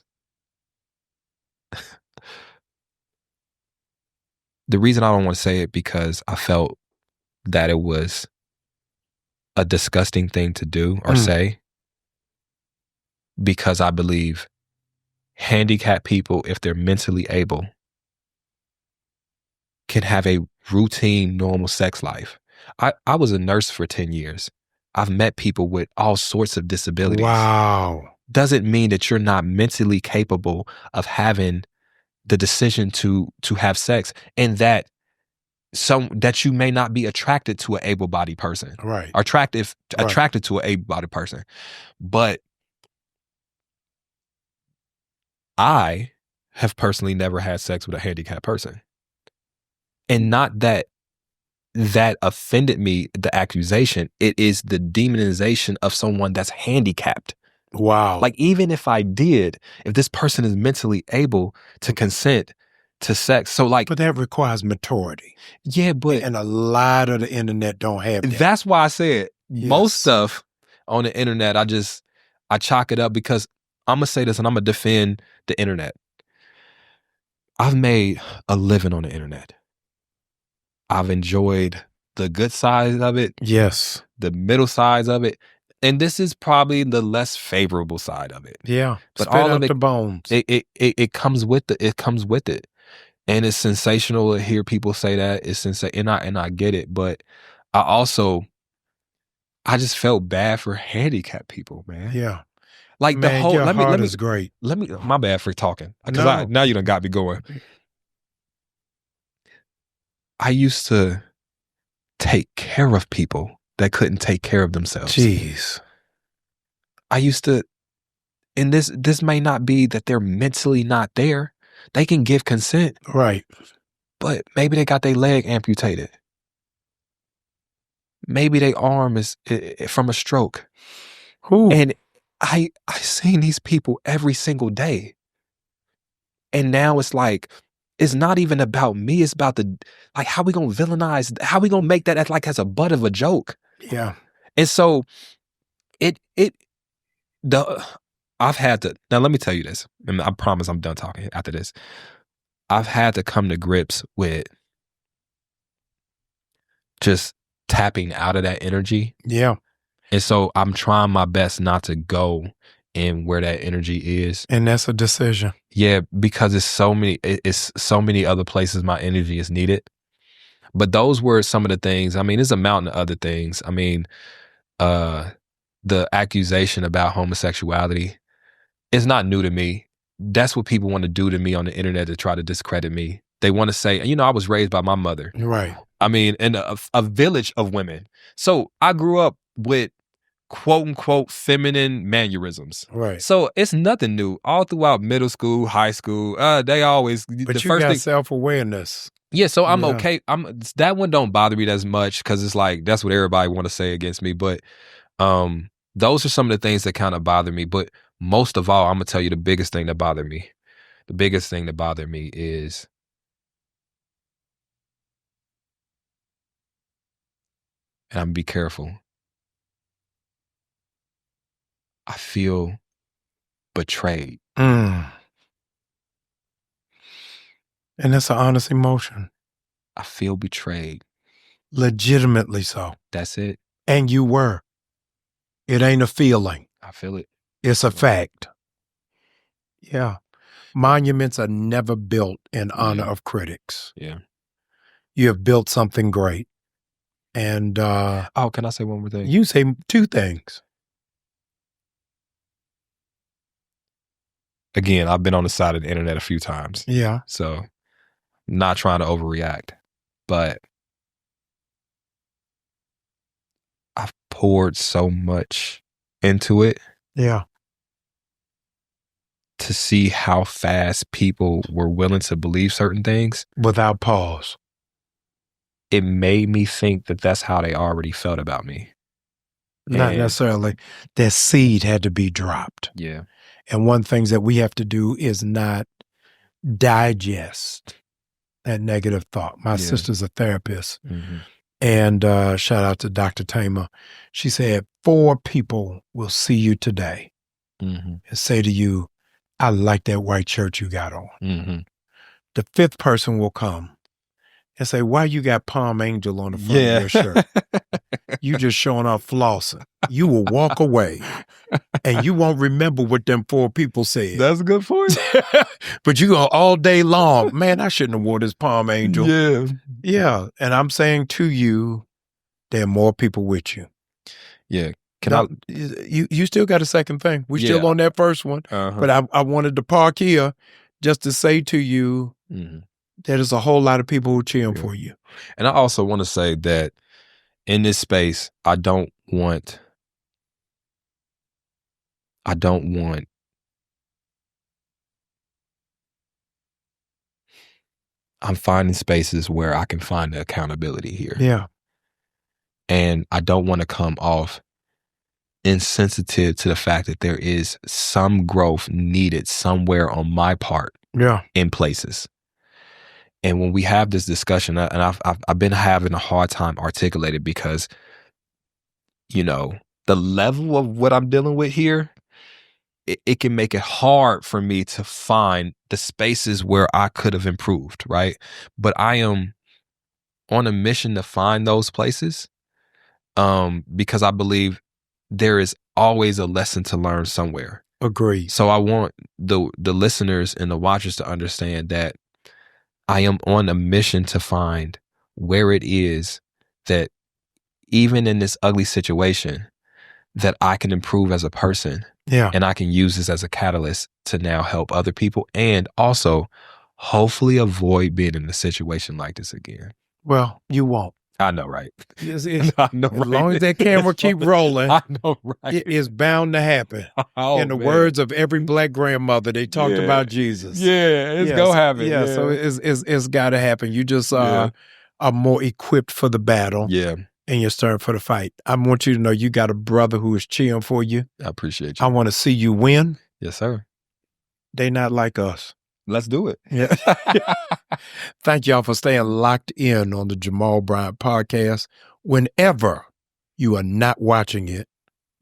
The reason I don't want to say it because I felt that it was a disgusting thing to do or say, because I believe handicapped people, if they're mentally able, can have a routine, normal sex life. I was a nurse for 10 years. I've met people with all sorts of disabilities. Wow. Doesn't mean that you're not mentally capable of having the decision to have sex, and that you may not be attracted to an able-bodied person. Right. Attracted to an able-bodied person. But I have personally never had sex with a handicapped person. And not that offended me, the accusation. It is the demonization of someone that's handicapped. Wow. Like, even if this person is mentally able to consent to sex. So like, but that requires maturity. Yeah, but and a lot of the internet don't have that. That's why I said most stuff on the internet, I chalk it up, because I'm gonna say this and I'm gonna defend the internet. I've made a living on the internet. I've enjoyed the good side of it. Yes. The middle sides of it. And this is probably the less favorable side of it. Yeah. But all all of of it, the bones. It comes with it. It comes with it. And it's sensational to hear people say that. It's sensational, and I get it. But I just felt bad for handicapped people, man. Yeah. Like, man, the whole, your heart is great. My bad for talking. Because now you done got me going. I used to take care of people that couldn't take care of themselves. Jeez. I used to, and this may not be that they're mentally not there. They can give consent. Right. But maybe they got their leg amputated. Maybe their arm is from a stroke. Ooh. And I seen these people every single day. And now it's like, it's not even about me. It's about how we gonna villainize, how we gonna make that as a butt of a joke. Yeah. And so I've had to, now let me tell you this, and I promise I'm done talking after this. I've had to come to grips with just tapping out of that energy. Yeah. And so I'm trying my best not to go in where that energy is. And that's a decision. Yeah, because it's so many other places my energy is needed. But those were some of the things. I mean, there's a mountain of other things. I mean, the accusation about homosexuality is not new to me. That's what people want to do to me on the internet to try to discredit me. They want to say, I was raised by my mother. Right. I mean, in a village of women. So I grew up with quote unquote feminine mannerisms. Right. So it's nothing new. All throughout middle school, high school, they always. But you got self-awareness. Yeah, so I'm okay. That one don't bother me as much, because it's like that's what everybody want to say against me. But those are some of the things that kind of bother me. But most of all, I'm gonna tell you the biggest thing that bothered me. The biggest thing that bothered me is and I'm gonna be careful. I feel betrayed. And that's an honest emotion. I feel betrayed. Legitimately so. That's it. And you were. It ain't a feeling. I feel it. It's a fact. Yeah. Monuments are never built in honor of critics. Yeah. You have built something great. And can I say one more thing? You say two things. Again, I've been on the side of the internet a few times. Yeah. So, not trying to overreact, but poured so much into it. Yeah. To see how fast people were willing to believe certain things without pause. It made me think that that's how they already felt about me. Not necessarily. That seed had to be dropped. Yeah. And one of the things that we have to do is not digest that negative thought. My sister's a therapist. Mm-hmm. And shout out to Dr. Tamer. She said, 4 people will see you today and say to you, I like that white shirt you got on. Mm-hmm. The 5th person will come and say, why you got Palm Angel on the front of your shirt? You just showing off flossing. You will walk away and you won't remember what them 4 people said. That's a good point. But you go all day long, man, I shouldn't have wore this Palm Angel. Yeah. Yeah. And I'm saying to you, there are more people with you. Yeah. You still got a second thing. We still on that first one. But I wanted to park here just to say to you, there's a whole lot of people who are cheering for you. And I also want to say that in this space, I'm finding spaces where I can find the accountability here. Yeah. And I don't want to come off insensitive to the fact that there is some growth needed somewhere on my part in places. And when we have this discussion, and I've been having a hard time articulating because, the level of what I'm dealing with here, it can make it hard for me to find the spaces where I could have improved, right? But I am on a mission to find those places because I believe there is always a lesson to learn somewhere. Agreed. So I want the listeners and the watchers to understand that I am on a mission to find where it is that even in this ugly situation that I can improve as a person. Yeah. And I can use this as a catalyst to now help other people and also hopefully avoid being in a situation like this again. Well, you won't. I know, right? I know, right? As long as that camera keep rolling, I know, right? It is bound to happen. In the words of every Black grandmother, they talked about Jesus. Yeah, it's go happen. Yeah, so it's got to happen. You just are more equipped for the battle. Yeah. And you're stirring for the fight. I want you to know you got a brother who is cheering for you. I appreciate you. I want to see you win. Yes, sir. They not like us. Let's do it. Yeah. Thank y'all for staying locked in on the Jamal Bryant Podcast. Whenever you are not watching it,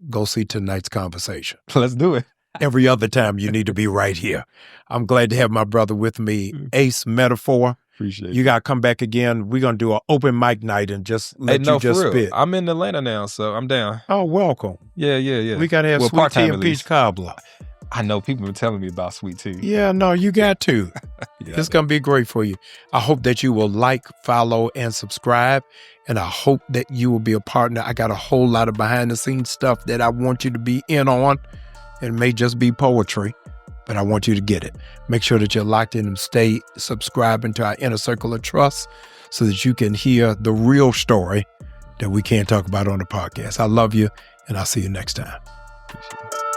go see tonight's conversation. Let's do it. Every other time you need to be right here. I'm glad to have my brother with me, Ace Metaphor. Appreciate you. Got to come back again. We're going to do an open mic night and just let you just spit. I'm in Atlanta now, so I'm down. Oh, welcome. Yeah. We got to have sweet tea and peach cobbler. I know people have been telling me about sweet tea. Yeah, no, you got to. It's going to be great for you. I hope that you will like, follow, and subscribe. And I hope that you will be a partner. I got a whole lot of behind the scenes stuff that I want you to be in on. It may just be poetry, but I want you to get it. Make sure that you're locked in and stay subscribing to our Inner Circle of Trust so that you can hear the real story that we can't talk about on the podcast. I love you, and I'll see you next time. Appreciate it.